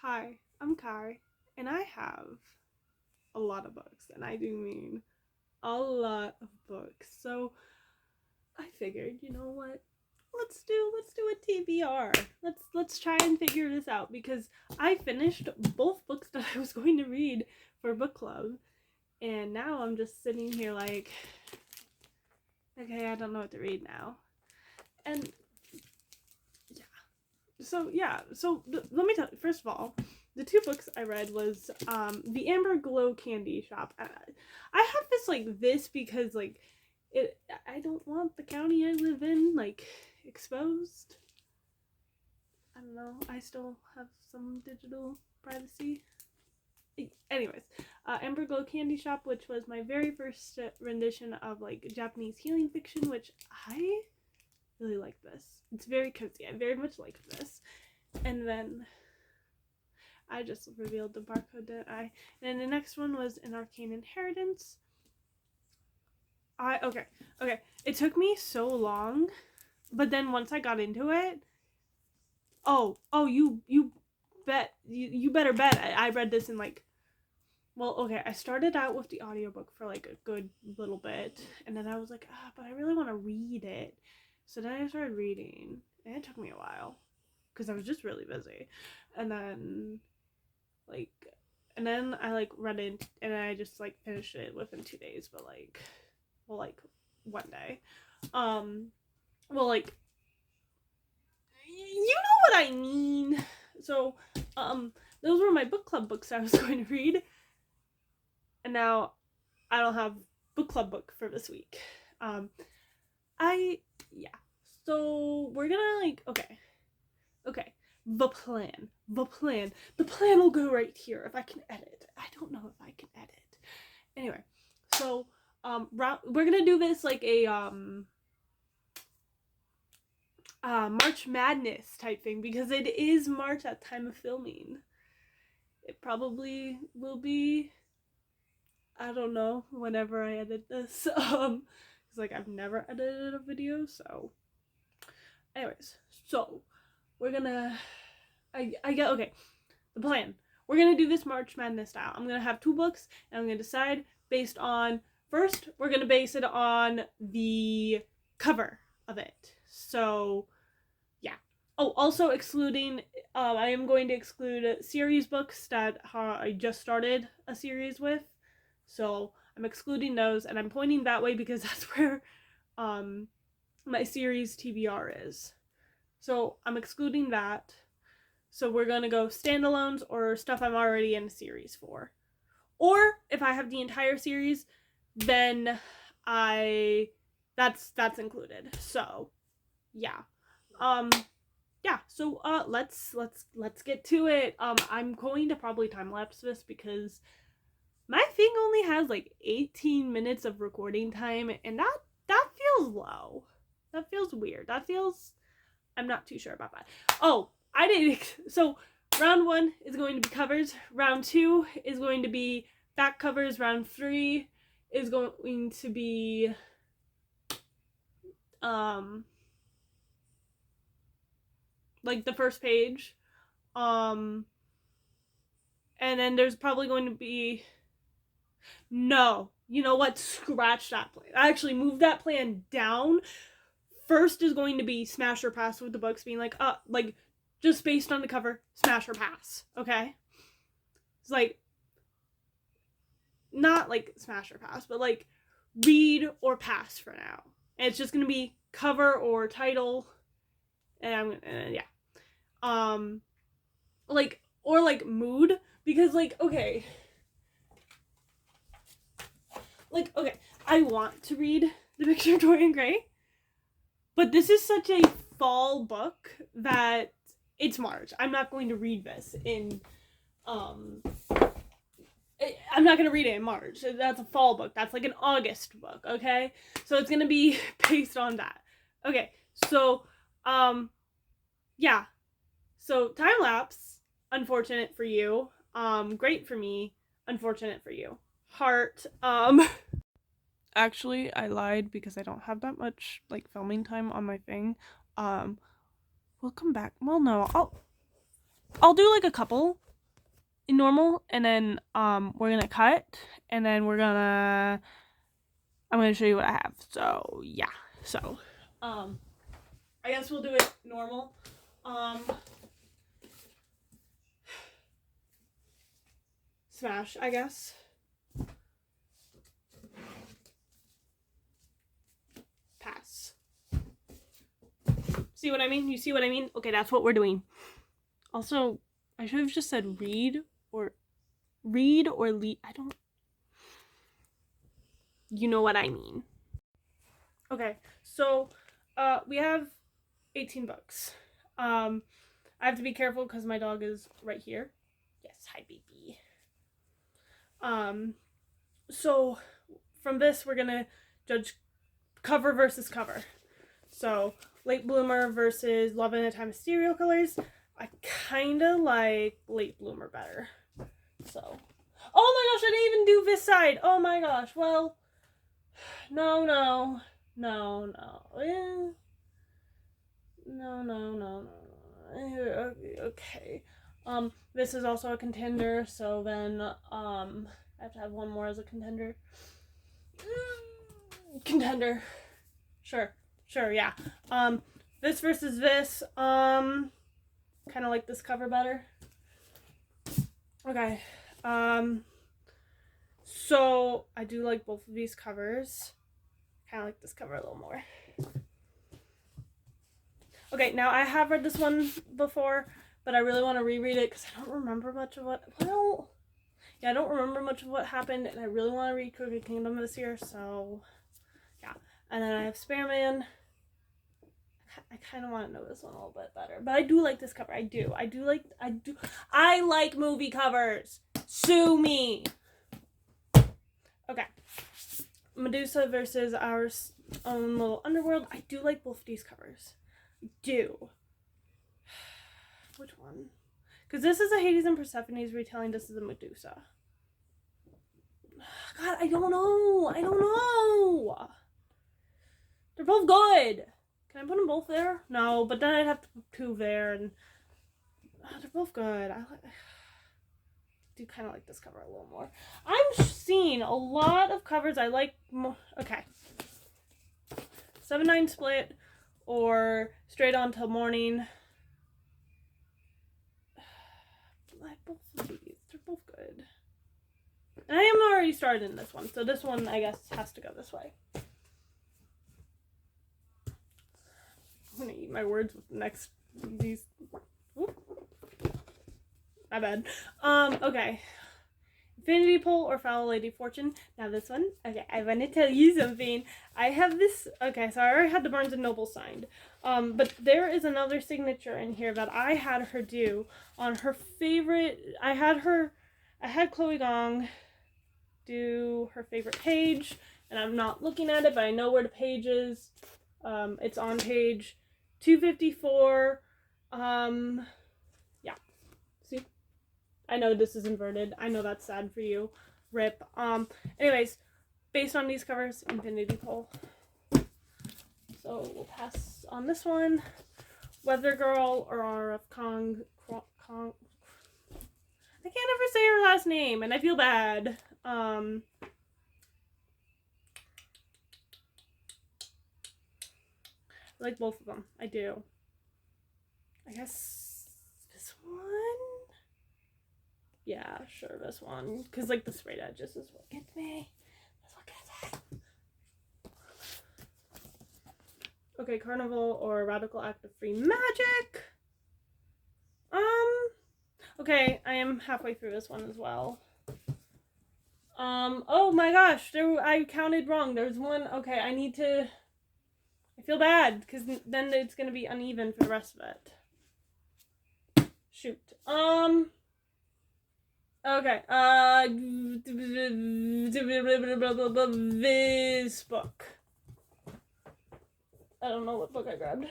Hi, I'm Kai, and I have a lot of books, and I do mean a lot of books. So I figured, you know what? Let's do a TBR. Let's try and figure this out because I finished both books that I was going to read for book club, and now I'm just sitting here like, okay, I don't know what to read now. And let me tell you, first of all, the two books I read was the Amber Glow Candy Shop. I have this because I don't want the county I live in exposed. I don't know, I still have some digital privacy. Anyways, Amber Glow Candy Shop, which was my very first rendition of Japanese healing fiction, which I really like this. It's very cozy. I very much like this. And then I just revealed the barcode, didn't I? And the next one was An Arcane Inheritance. Okay. It took me so long, but then once I got into it, you better bet I read this in I started out with the audiobook for a good little bit, and then I was like, but I really want to read it. So then I started reading, and it took me a while because I was just really busy. And then I read it, and I just finished it within 2 days, but one day. You know what I mean. So those were my book club books I was going to read, and now I don't have book club book for this week. So we're gonna okay. The plan will go right here if I can edit. I don't know if I can edit. Anyway, so we're gonna do this like a March Madness type thing because it is March at time of filming. It probably will be, I don't know, whenever I edit this. Cause I've never edited a video, so anyways, so we're gonna the plan. We're gonna do this March Madness style. I'm gonna have two books, and I'm gonna decide based on, first we're gonna base it on the cover of it. So yeah. Oh, also excluding, I am going to exclude series books that I just started a series with. So I'm excluding those, and I'm pointing that way because that's where my series TBR is. So I'm excluding that. So we're gonna go standalones or stuff I'm already in a series for. Or if I have the entire series, then that's included. So yeah. So let's get to it. I'm going to probably time lapse this because my thing only has 18 minutes of recording time, and that feels low. That feels weird. I'm not too sure about that. So round 1 is going to be covers. Round 2 is going to be back covers. Round 3 is going to be the first page. And then there's probably going to be, no, you know what? Scratch that plan. I actually moved that plan down. First is going to be smash or pass, with the books being just based on the cover, smash or pass. Okay? It's not smash or pass, but read or pass for now. And it's just gonna be cover or title, and mood, because I want to read The Picture of Dorian Gray, but this is such a fall book that it's March. I'm not going to read this in I'm not going to read it in March. That's a fall book. That's an August book, okay? So it's going to be based on that. Okay, so, yeah. So, time lapse, unfortunate for you. Great for me, unfortunate for you. Heart, Actually, I lied because I don't have that much, filming time on my thing. We'll come back. Well, no, I'll do, a couple. in normal, and then we're gonna cut, and then I'm gonna show you what I have. So yeah, so I guess we'll do it normal. Smash, I guess. Pass. See what I mean? You see what I mean? Okay, that's what we're doing. Also, I should have just said read or lead. I don't. You know what I mean. Okay, so we have 18 books. I have to be careful because my dog is right here. Yes, hi baby. So from this we're gonna judge cover versus cover. So Late Bloomer versus Love in a Time of Serial Killers. I kinda like Late Bloomer better. So, oh my gosh, I didn't even do this side. Oh my gosh. Well, no. Okay. This is also a contender, so then I have to have one more as a contender. Contender. Sure, yeah. This versus this. Kind of like this cover better. Okay. So I do like both of these covers. Kind of like this cover a little more. Okay, now I have read this one before, but I really want to reread it because I don't remember much of what. Well, yeah, I don't remember much of what happened, and I really want to read Crooked Kingdom this year. So, yeah. And then I have Spearman. I kind of want to know this one a little bit better, but I do like this cover. I like movie covers. Sue me. Okay. Medusa versus Our Own Little Underworld. I do like both of these covers. I do. Which one? Because this is a Hades and Persephone's retelling. This is a Medusa. God, I don't know. They're both good. Can I put them both there? No, but then I'd have to put two there, and they're both good. I do kind of like this cover a little more. I'm seeing a lot of covers I like more. Okay. 7-9 Split or Straight On Till Morning. Both of these, they're both good. And I am already started in this one, so this one, I guess, has to go this way. I'm gonna eat my words with the next these. Oop. My bad. Okay. Infinity Pool or Foul Lady Fortune. Now this one. Okay, I want to tell you something. I have this. Okay, so I already had the Barnes and Noble signed. But there is another signature in here that I had her do on her favorite. I had Chloe Gong do her favorite page, and I'm not looking at it, but I know where the page is. It's on page 254. Yeah. See? I know this is inverted. I know that's sad for you. Rip. Anyways, based on these covers, Infinity Pool. So we'll pass on this one. Weather Girl or RF Kong. I can't ever say her last name, and I feel bad. I like both of them. I do. I guess this one? Yeah, sure, this one. Because, like, the sprayed edges is what gets me. That's what gets me. Okay, Carnival or Radical Act of Free Magic. Okay, I am halfway through this one as well. Oh my gosh, I counted wrong. There's one. Okay, I feel bad because then it's gonna be uneven for the rest of it. Shoot. Okay. This book. I don't know what book I grabbed.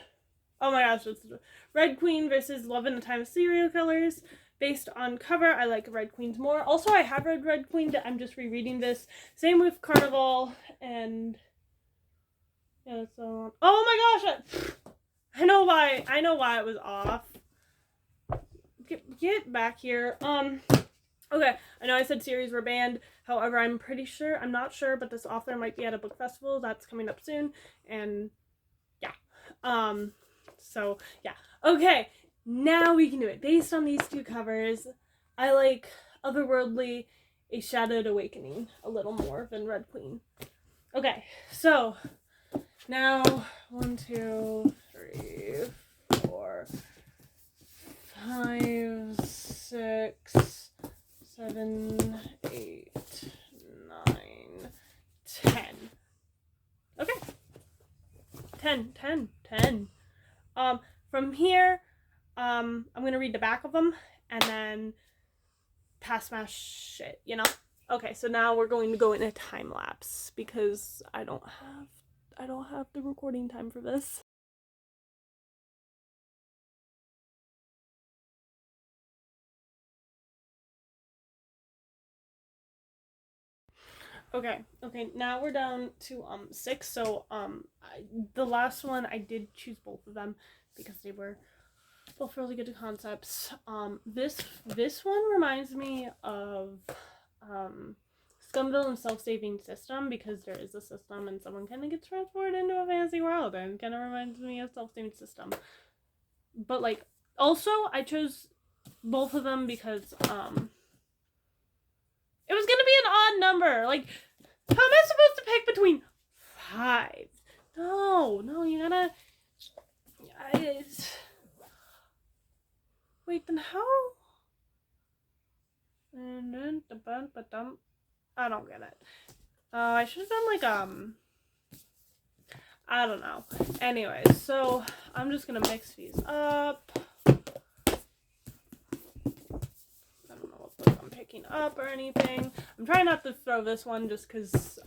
Oh my gosh, it's Red Queen versus Love in a Time of Serial Killers. Based on cover, I like Red Queens more. Also, I have read Red Queen. I'm just rereading this. Same with Carnival and yeah. So oh my gosh, I know why it was off. Get back here. Okay, I know I said series were banned. However, I'm not sure, but this author might be at a book festival that's coming up soon. And yeah. So yeah. Okay, now we can do it. Based on these two covers, I like Otherworldly, A Shadowed Awakening a little more than Red Queen. Okay, so now 1, 2, 3, 4, 5, 6, 7, 8, 9, 10. Okay. 10. From here, I'm gonna read the back of them and then pass smash it, you know? Okay, so now we're going to go in a time lapse because I don't have the recording time for this. Okay, now we're down to 6. So the last one I did choose both of them because they were both really good concepts. This one reminds me of Scumville and Self-Saving System because there is a system and someone kind of gets transported into a fantasy world and kind of reminds me of Self-Saving System. But like also I chose both of them because it was gonna be an odd number. Like, how am I supposed to pick between 5? No, you gotta. Wait, then how? I don't get it. I should have done like I don't know. Anyways, so I'm just gonna mix these up. I don't know what book I'm picking up or anything. I'm trying not to throw this one just because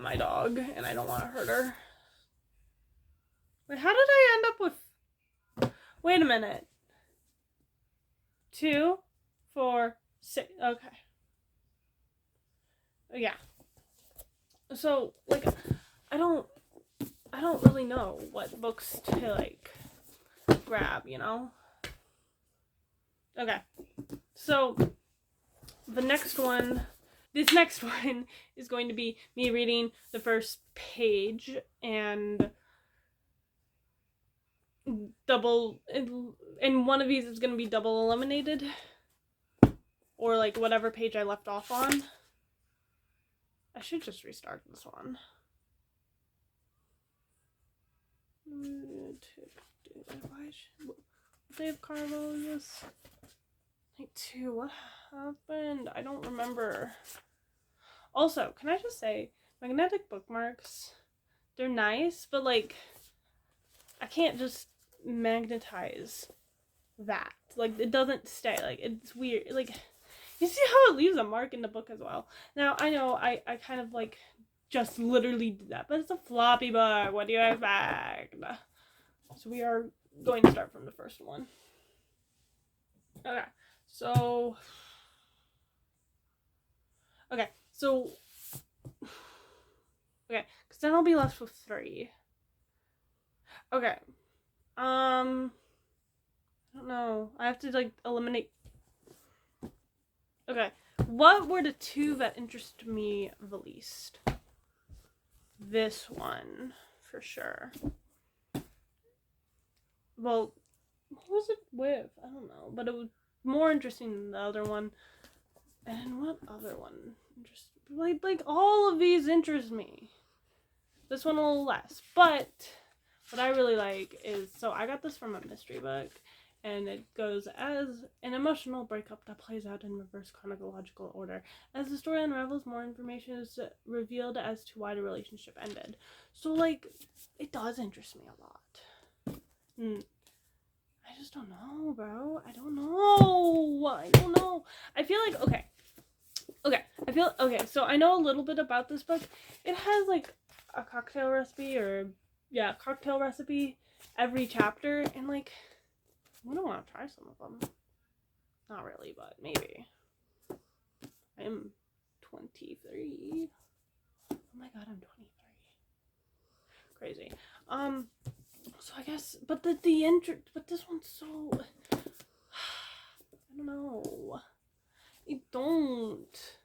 my dog and I don't want to hurt her. Wait, how did I end up with? Wait a minute. 2, 4, 6. Okay. Yeah. So like, I don't really know what books to like grab, you know. Okay. So this next one is going to be me reading the first page and and one of these is going to be double eliminated or like whatever page I left off on. I should just restart this one. Why should they have Carlos? Like 2. What happened? I don't remember. Also, can I just say, magnetic bookmarks, they're nice, but like, I can't just magnetize that. Like, it doesn't stay. Like, it's weird. Like, you see how it leaves a mark in the book as well. Now, I know I kind of like just literally did that, but it's a floppy book. What do you expect? So we are going to start from the first one. Okay, so because then I'll be left with 3. Okay, I don't know. I have to like eliminate. Okay, what were the 2 that interested me the least? This one, for sure. Well, what was it with? I don't know, but it was more interesting than the other one. And what other one? Like all of these interest me. This one a little less, but what I really like is, so I got this from a mystery book, and it goes as an emotional breakup that plays out in reverse chronological order. As the story unravels, more information is revealed as to why the relationship ended. So like, it does interest me a lot. I just don't know, bro. I don't know. I feel like, okay. So I know a little bit about this book. It has like a cocktail recipe every chapter, and like, I don't want to try some of them. Not really, but maybe. I am 23. Oh my god, I'm 23. Crazy. So I guess, but but this one's so, I don't know. I don't.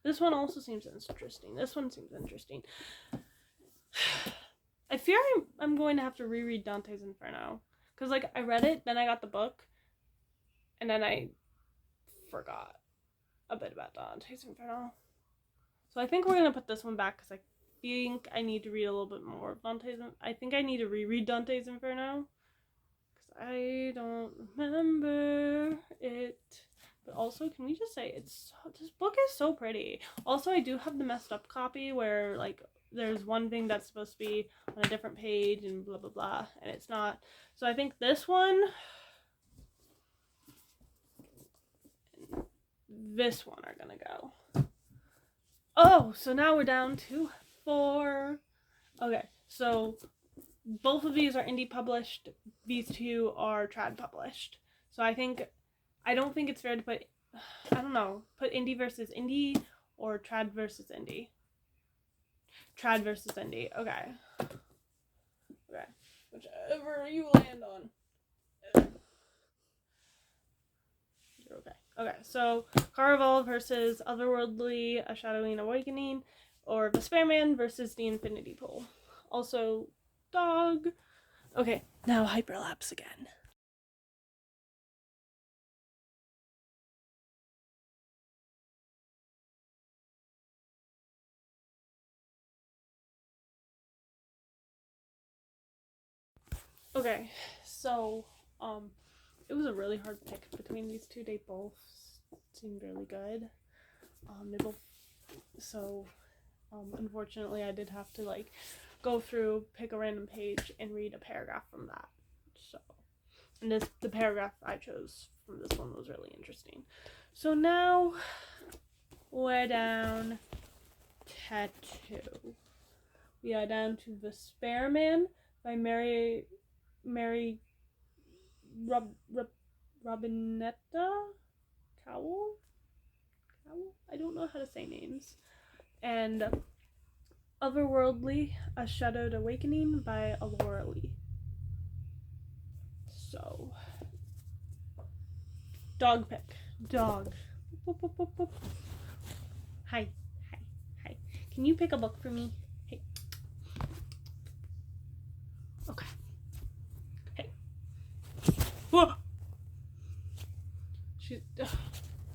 This one also seems interesting. This one seems interesting. I fear I'm going to have to reread Dante's Inferno. Because, like, I read it, then I got the book, and then I forgot a bit about Dante's Inferno. So I think we're going to put this one back, because I think I need to read a little bit more of Dante's Inferno. I think I need to reread Dante's Inferno, because I don't remember it. But also, can we just say, this book is so pretty. Also, I do have the messed up copy where, like, there's one thing that's supposed to be on a different page and blah blah blah, and it's not. So I think this one, this one are gonna go. Oh, so now we're down to 4. Okay, so both of these are indie published. These 2 are trad published. So I don't think it's fair to put, I don't know, put indie versus indie or trad versus indie. Trad versus indie. Okay. Okay. Whichever you land on. You're okay. Okay, so Caraval versus Otherworldly, A Shadowing Awakening, or Vesperman versus The Infinity Pool. Also, dog. Okay, now hyperlapse again. Okay, so, it was a really hard pick between these 2. They both seemed really good. Unfortunately, I did have to, like, go through, pick a random page, and read a paragraph from that. So, and the paragraph I chose from this one was really interesting. So now, we're down to 2. We are down to Vesperman by Mary Robinetta Cowell? I don't know how to say names. And Otherworldly, A Shadowed Awakening by Alora Lee. So, dog pick. Dog. Boop, boop, boop, boop. Hi. Can you pick a book for me? Hey. Okay. Hey. Whoa! She's...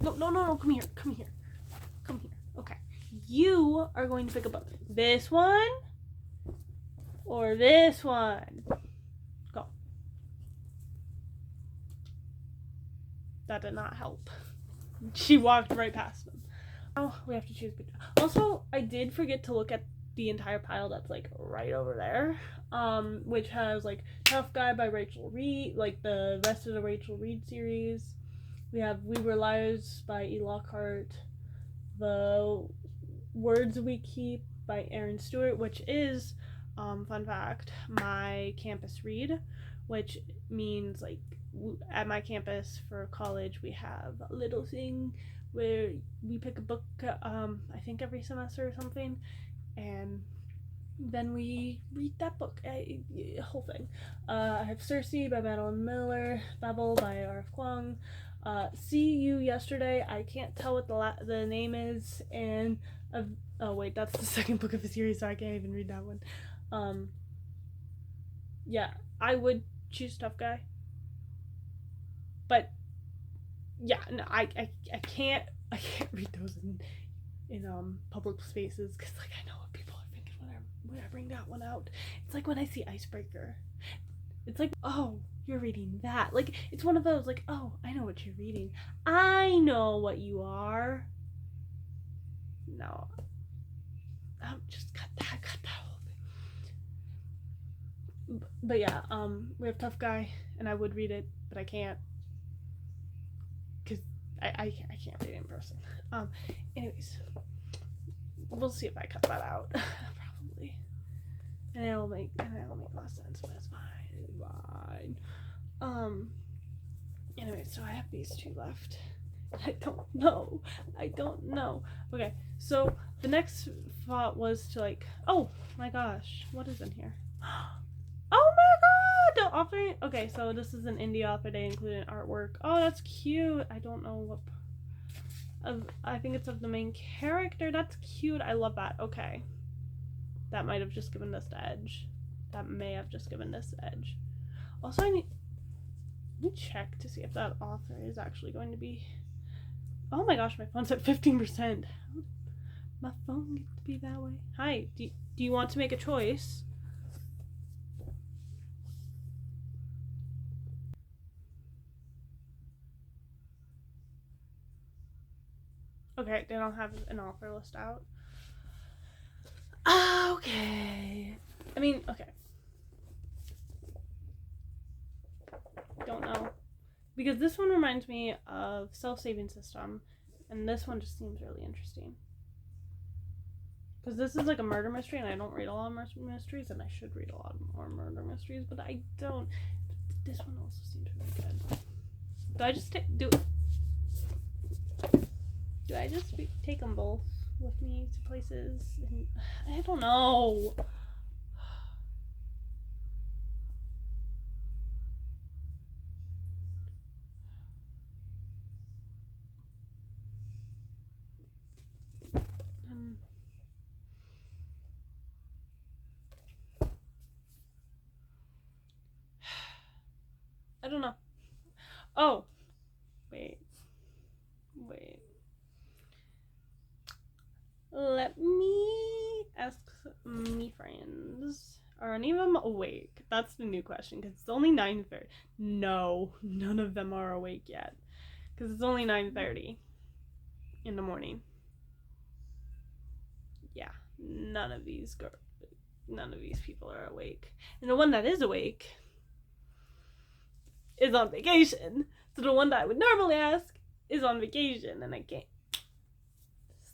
No, come here. Okay. You are going to pick a book. This one or this one? Go. That did not help. She walked right past them. Now we have to choose. Also, I did forget to look at the entire pile that's, like, right over there, which has, like, Tough Guy by Rachel Reed, like, the rest of the Rachel Reed series. We have We Were Liars by E. Lockhart, The Words We Keep by Aaron Stewart, which is, fun fact, my campus read, which means, like, at my campus for college we have a little thing where we pick a book, I think every semester or something, and then we read that book, whole thing. I have Circe by Madeline Miller, Babel by R.F. Kuang, See You Yesterday, I can't tell what the name is, and oh wait, that's the second book of the series, so I can't even read that one. Yeah, I would choose Tough Guy, but yeah, no, I can't read those in public spaces, because, like, I know what people are thinking when I bring that one out. It's like when I see Icebreaker. It's like, oh, you're reading that. Like, it's one of those, like, oh, I know what you're reading. I know what you are. No. Just cut that whole thing. But yeah, we have Tough Guy, and I would read it, but I can't. Because I can't read it in person. Anyways. We'll see if I cut that out. Probably. And it'll make less sense, but it's fine. Anyway, so I have these 2 left. I don't know. Okay, so the next thought was to, like, oh my gosh, what is in here? Oh my The author. Okay, so this is an indie author. They included artwork. Oh, that's cute. I don't know what. I think it's of the main character. That's cute. I love that. Okay. That might have just given this the edge. That may have just given this the edge. Also, let me check to see if that author is actually going to be. Oh my gosh, my phone's at 15%. My phone gets to be that way. Hi, do you want to make a choice? Okay, they don't have an author list out. Okay. I mean, okay. Don't know. Because this one reminds me of Self-Saving System, and this one just seems really interesting. Because this is like a murder mystery, and I don't read a lot of murder mysteries, and I should read a lot more murder mysteries, but I don't. But this one also seems really good. Do I just do I just take them both with me to places? I don't know. I don't know. Oh, wait. Let me ask me friends. Are any of them awake? That's the new question, because it's only 9:30. No, none of them are awake yet, because it's only 9:30 in the morning. Yeah, none of these people are awake. And the one that is awake is on vacation. So the one that I would normally ask is on vacation, and I can't.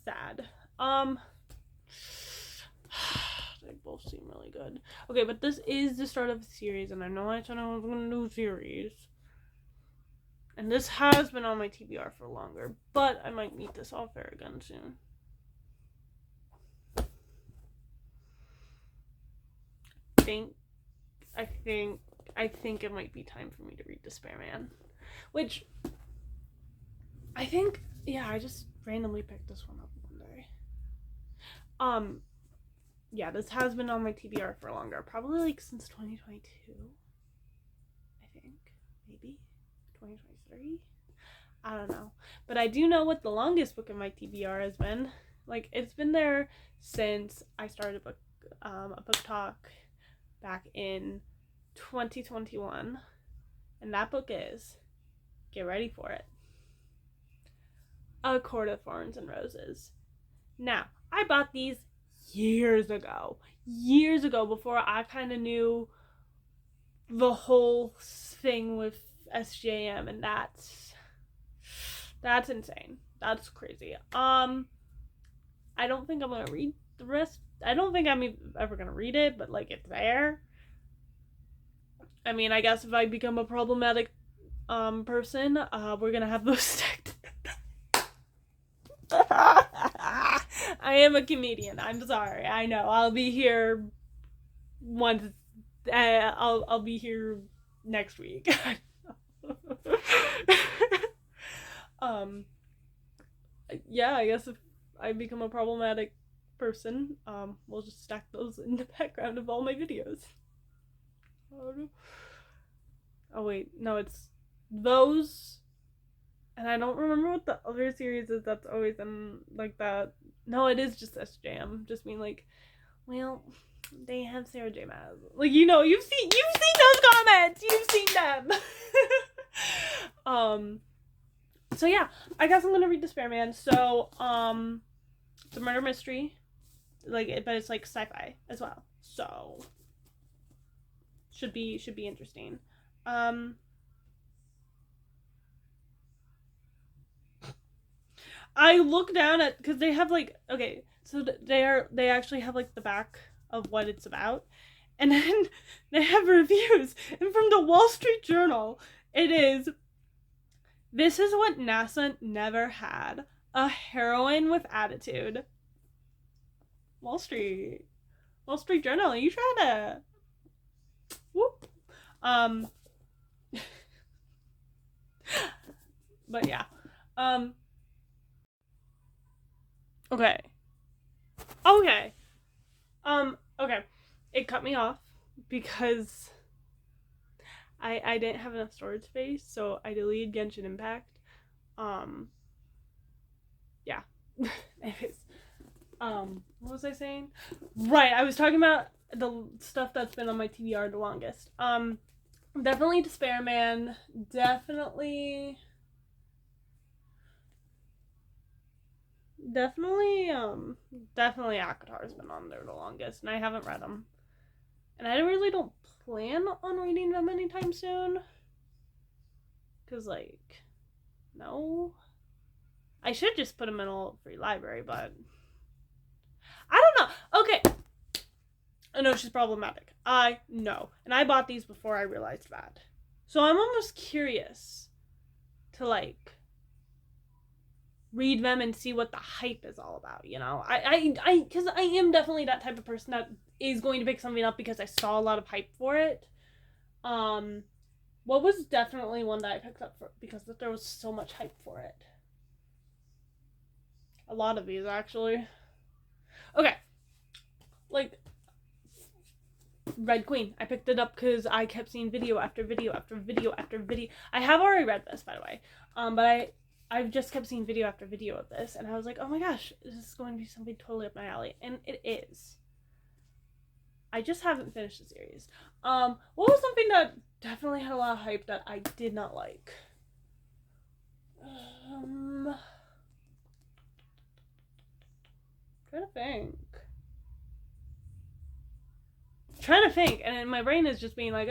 Sad. They both seem really good. Okay, but this is the start of a series, and I know I said I was gonna do a series. And this has been on my TBR for longer, but I might meet this author again soon. I think it might be time for me to read Despair Man. Which I think, yeah, I just randomly picked this one up one day. Yeah, this has been on my TBR for longer. Probably like since 2022. I think. Maybe. 2023? I don't know. But I do know what the longest book in my TBR has been. Like, it's been there since I started a book talk back in 2021. And that book is, get ready for it, A Court of Thorns and Roses. Now, I bought these years ago before I kind of knew the whole thing with SJM, and that's insane. That's crazy. I don't think I'm gonna read the rest. I don't think I'm ever gonna read it, but like, it's there. I mean, I guess if I become a problematic person, we're gonna have those stacked. I am a comedian. I'm sorry. I know. I'll be here once. I'll be here next week. Yeah, I guess if I become a problematic person, we'll just stack those in the background of all my videos. Oh wait, no, it's those, and I don't remember what the other series is that's always in like that. No, it is just SJM. Just mean like, well, they have Sarah J. Maas. Like, you know, you've seen those comments. You've seen them. So yeah, I guess I'm gonna read Despair Man. So it's a murder mystery, like, but it's like sci-fi as well. So should be interesting. I look down at, because they have like, okay, so they actually have like the back of what it's about, and then they have reviews, and from the Wall Street Journal, it is, this is what NASA never had: a heroine with attitude. Wall Street Journal, you try to whoop. But yeah. Okay. Okay. Okay. It cut me off because I didn't have enough storage space, so I deleted Genshin Impact. Yeah. Anyways. What was I saying? Right, I was talking about the stuff that's been on my TBR the longest. Definitely Despair Man. Definitely Akatar's been on there the longest, and I haven't read them. And I really don't plan on reading them anytime soon. Cause like, no. I should just put them in a free library, but I don't know. Okay. I know she's problematic. I know. And I bought these before I realized that. So I'm almost curious to like read them and see what the hype is all about, you know? Because I am definitely that type of person that is going to pick something up because I saw a lot of hype for it. What was definitely one that I picked up for because there was so much hype for it? A lot of these, actually. Okay. Like, Red Queen. I picked it up because I kept seeing video after video after video after video. I have already read this, by the way. But I've just kept seeing video after video of this, and I was like, oh my gosh, this is going to be something totally up my alley. And it is. I just haven't finished the series. What was something that definitely had a lot of hype that I did not like? Trying to think, and then my brain is just being like,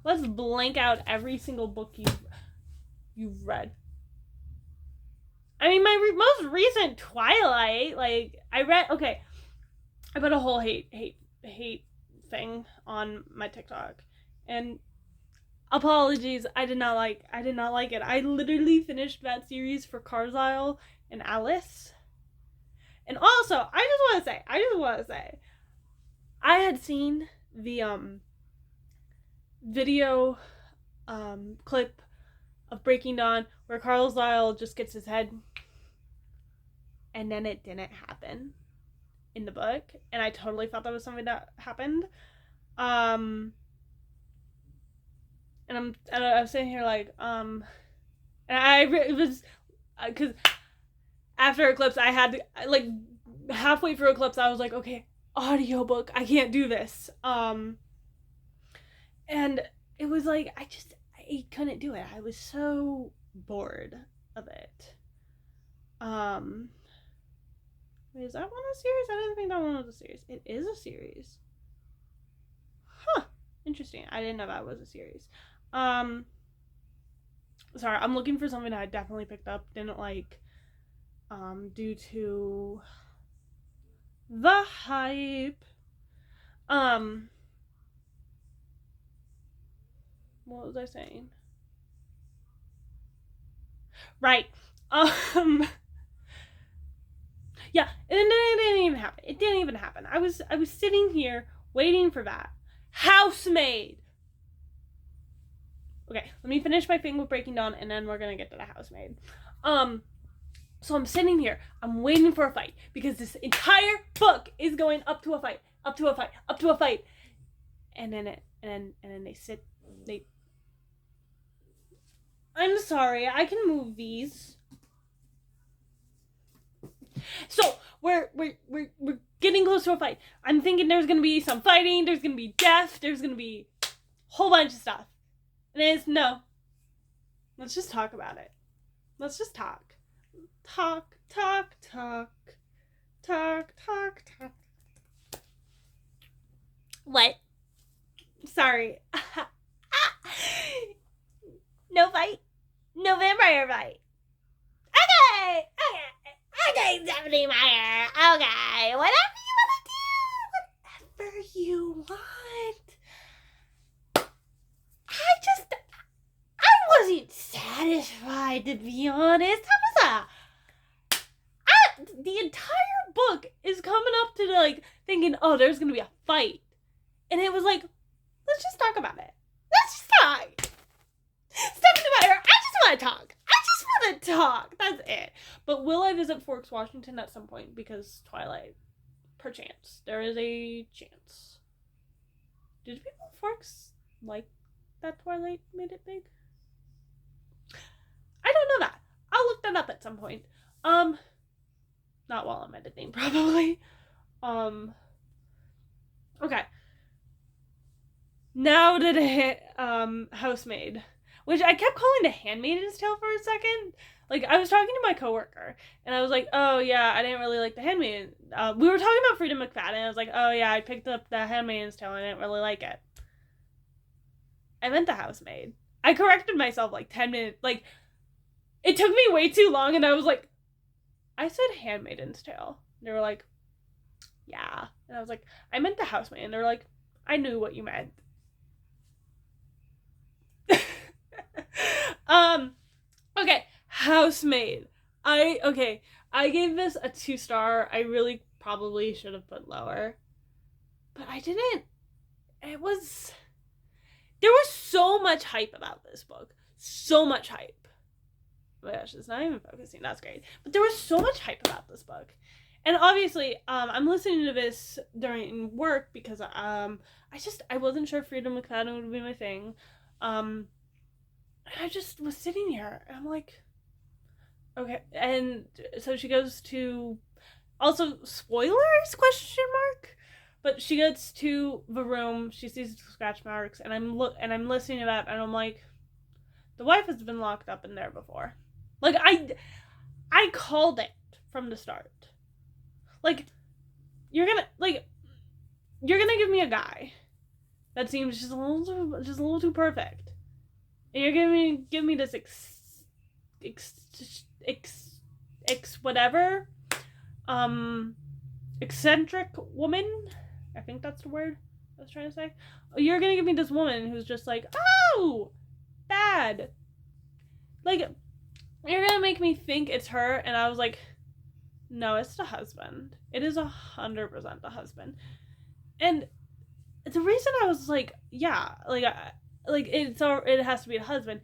let's blank out every single book you've read. I mean, my most recent Twilight, like, I put a whole hate thing on my TikTok, and apologies, I did not like it. I literally finished that series for Carlisle and Alice. And also, I just want to say, I had seen the video clip of Breaking Dawn where Carlisle just gets his head, and then it didn't happen in the book, and I totally thought that was something that happened. And I'm sitting here like, and it was because after Eclipse, I had to, like, halfway through Eclipse, I was like, okay, audiobook, I can't do this. And it was like, I couldn't do it. I was so bored of it. Is that one a series? I didn't think that one was a series. It is a series. Huh. Interesting. I didn't know that was a series. Sorry, I'm looking for something that I definitely picked up, didn't like, due to the hype. What was I saying? Right. Yeah, and it didn't even happen. It didn't even happen. I was sitting here waiting for that. Housemaid. Okay, let me finish my thing with Breaking Dawn, and then we're gonna get to the Housemaid. So I'm sitting here, I'm waiting for a fight, because this entire book is going up to a fight. And then I'm sorry, I can move these. So we're getting close to a fight. I'm thinking there's gonna be some fighting, there's gonna be death, there's gonna be a whole bunch of stuff. And it's no. Let's just talk about it. Let's just talk. Talk. What? Sorry. No fight. No vampire fight. Okay, Stephanie Meyer. Okay, whatever you want. I wasn't satisfied, to be honest. The entire book is coming up to, like, thinking, oh, there's gonna be a fight. And it was like, let's just talk about it. But will I visit Forks, Washington at some point? Because Twilight, perchance, there is a chance. Did people in Forks like that Twilight made it big? I don't know that. I'll look that up at some point. Not while I'm editing, probably. Okay. Now to the Housemaid, which I kept calling The Handmaid's Tale for a second. Like, I was talking to my coworker, and I was like, oh, yeah, I didn't really like The Handmaid. We were talking about Frida McFadden, and I was like, oh, yeah, I picked up The Handmaid's Tale, and I didn't really like it. I meant The Housemaid. I corrected myself, like, 10 minutes. Like, it took me way too long, and I was like, I said Handmaid's Tale. And they were like, yeah. And I was like, I meant The Housemaid. And they were like, I knew what you meant. Okay, Housemaid. I gave this a 2-star. I really probably should have put lower. But I didn't. There was so much hype about this book. So much hype. Oh my gosh, it's not even focusing. That's great. But there was so much hype about this book. And obviously, I'm listening to this during work because I wasn't sure Frida McFadden would be my thing. I just was sitting here and I'm like, okay. And so she goes to, also spoilers, question mark? But she gets to the room, she sees the scratch marks, and I'm listening to that, and I'm like, the wife has been locked up in there before. Like, I called it from the start. Like, you're gonna give me a guy that seems just a little too perfect. And you're gonna give me this whatever, eccentric woman. I think that's the word I was trying to say. You're gonna give me this woman who's just like, oh, bad. Like, you're gonna make me think it's her, and I was like, no, it's the husband. It is 100% the husband. And the reason I was like, yeah, like it has to be the husband,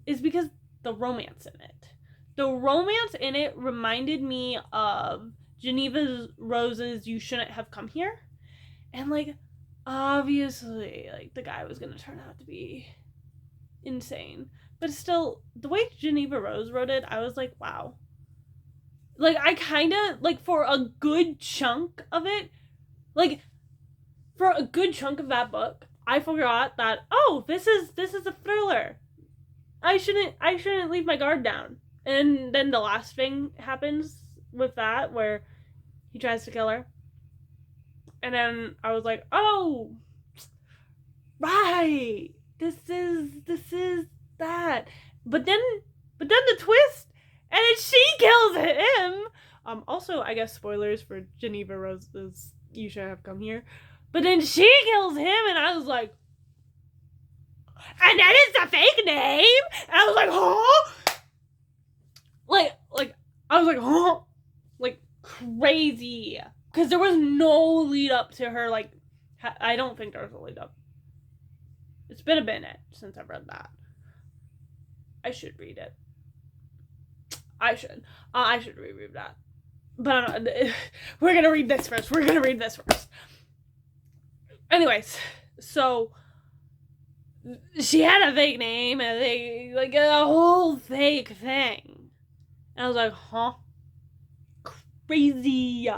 is because the romance in it. The romance in it reminded me of Geneva Rose's You Shouldn't Have Come Here. And, like, obviously, like, the guy was gonna turn out to be insane. But still, the way Geneva Rose wrote it, I was like, wow. Like, I kinda, like, for a good chunk of it, like, for a good chunk of that book, I forgot that, oh, this is a thriller. I shouldn't leave my guard down. And then the last thing happens with that, where he tries to kill her. And then I was like, oh, right, this is that. But then the twist, and then she kills him. Also, I guess spoilers for Geneva Rose's You Should Have Come Here. But then she kills him, and I was like, and that is a fake name? And I was like, huh? Like, I was like, huh? Like, crazy. Because there was no lead up to her, like, I don't think there was a lead up. It's been a minute since I've read that. I should read it. I should reread that. But we're going to read this first. Anyways, so she had a fake name and like a whole fake thing. And I was like, huh? Crazy.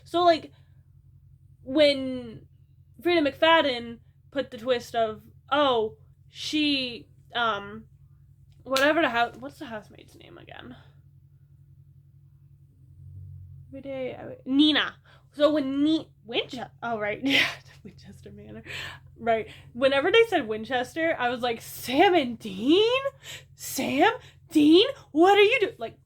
So, like, when Frida McFadden put the twist of, oh, she, what's the housemaid's name again? Nina. So when Winchester, oh, right, yeah, Winchester Manor, right. Whenever they said Winchester, I was like, Sam and Dean? Sam? Dean? What are you doing? Like,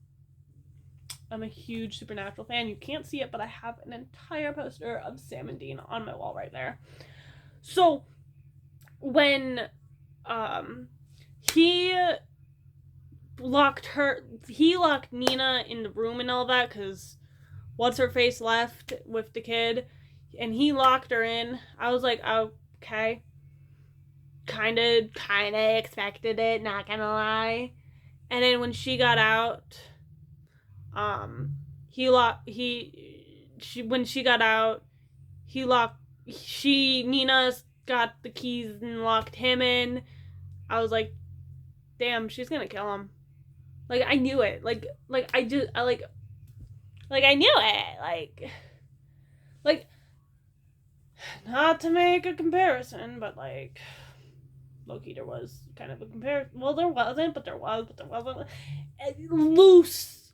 I'm a huge Supernatural fan. You can't see it, but I have an entire poster of Sam and Dean on my wall right there. So, when he locked Nina in the room and all that, because what's-her-face left with the kid, and he locked her in, I was like, okay. Kinda expected it, not gonna lie. And then when she got out, When she got out, Nina got the keys and locked him in. I was like, damn, she's gonna kill him. Like, I knew it. I knew it. Like, not to make a comparison, but like, Loki, there was kind of a comparison. Well, there wasn't, but there wasn't. A loose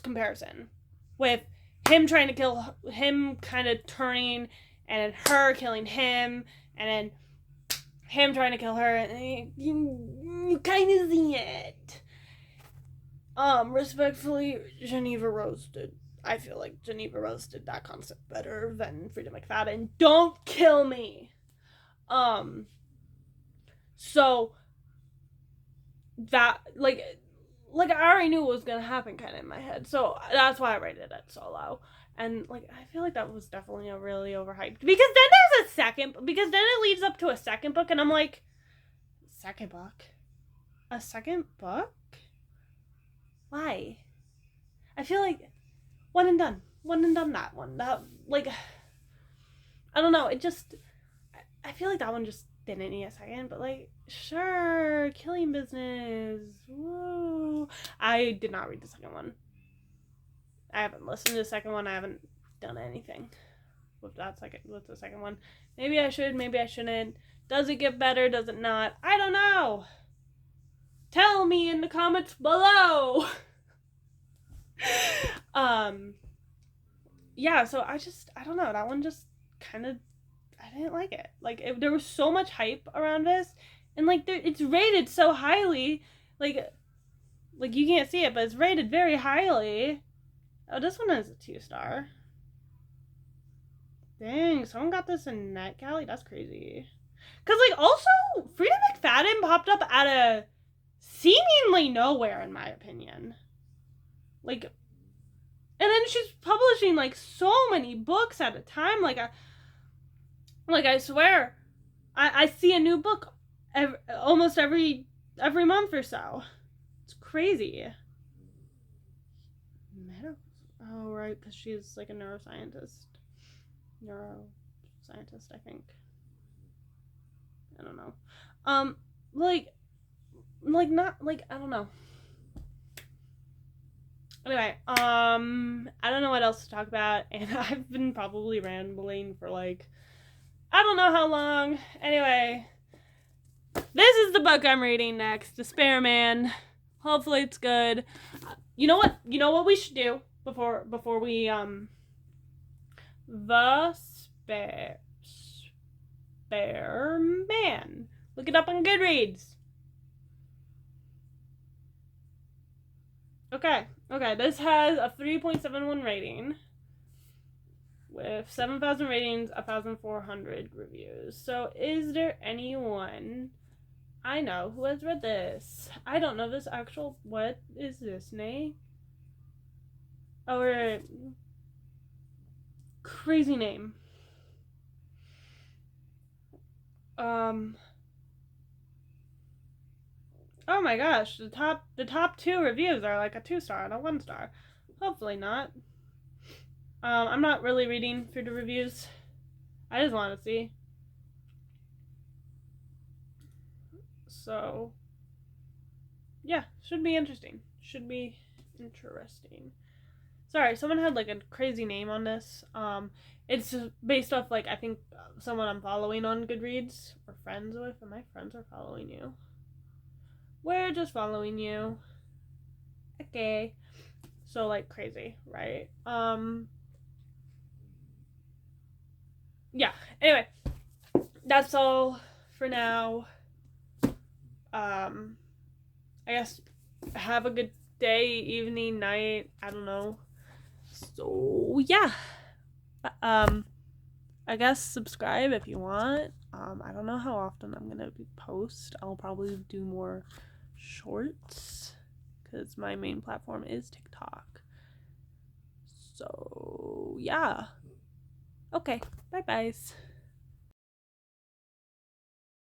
comparison with him trying to kill him, kind of turning, and then her killing him, and then him trying to kill her, and you kind of see it. Respectfully, Geneva Rose did. I feel like Geneva Rose did that concept better than Frida McFadden. Don't kill me. So that like I already knew what was gonna happen kind of in my head. So that's why I rated it so low. And like I feel like that was definitely a really overhyped, because then there's because then it leads up to a second book, and I'm like, second book? A second book? Why? I feel like one and done that one. That, like, I don't know, it just, I feel like that one just didn't need a second, but like, sure, Killing Business, woo. I did not read the second one. I haven't listened to the second one. I haven't done anything with the second one. Maybe I should, maybe I shouldn't. Does it get better? Does it not? I don't know. Tell me in the comments below. Yeah, so I don't know, that one just kind of, I didn't like it. Like, there was so much hype around this, and like it's rated so highly, like you can't see it, but it's rated very highly. Oh, this one is a 2-star. Dang, someone got this in NetGalley? That's crazy. Because, like, also, Frida McFadden popped up at a seemingly nowhere, in my opinion. Like, and then she's publishing, like, so many books at a time. Like, I swear, I see a new book almost every month or so. It's crazy. Oh, right, because she's, like, a neuroscientist, I think. I don't know. Not, like, I don't know. Anyway, I don't know what else to talk about, and I've been probably rambling for, like, I don't know how long. Anyway, this is the book I'm reading next, The Spare Man. Hopefully it's good. You know what we should do before we, The Spare Man. Look it up on Goodreads. Okay, this has a 3.71 rating with 7,000 ratings, 1,400 reviews. So is there anyone I know who has read this? I don't know this actual, what is this name? Oh, right. Crazy name. Oh my gosh, the top 2 reviews are like a 2-star and a 1-star. Hopefully not. I'm not really reading through the reviews. I just want to see. So, yeah, should be interesting. Sorry, someone had like a crazy name on this. It's based off, like, I think someone I'm following on Goodreads or friends with, and my friends are following you. We're just following you. Okay. So, like, crazy, right? Yeah. Anyway, that's all for now. I guess have a good day, evening, night, I don't know. So, yeah. I guess subscribe if you want. I don't know how often I'm gonna post. I'll probably do more shorts because my main platform is TikTok. So, yeah. Okay. Bye, guys.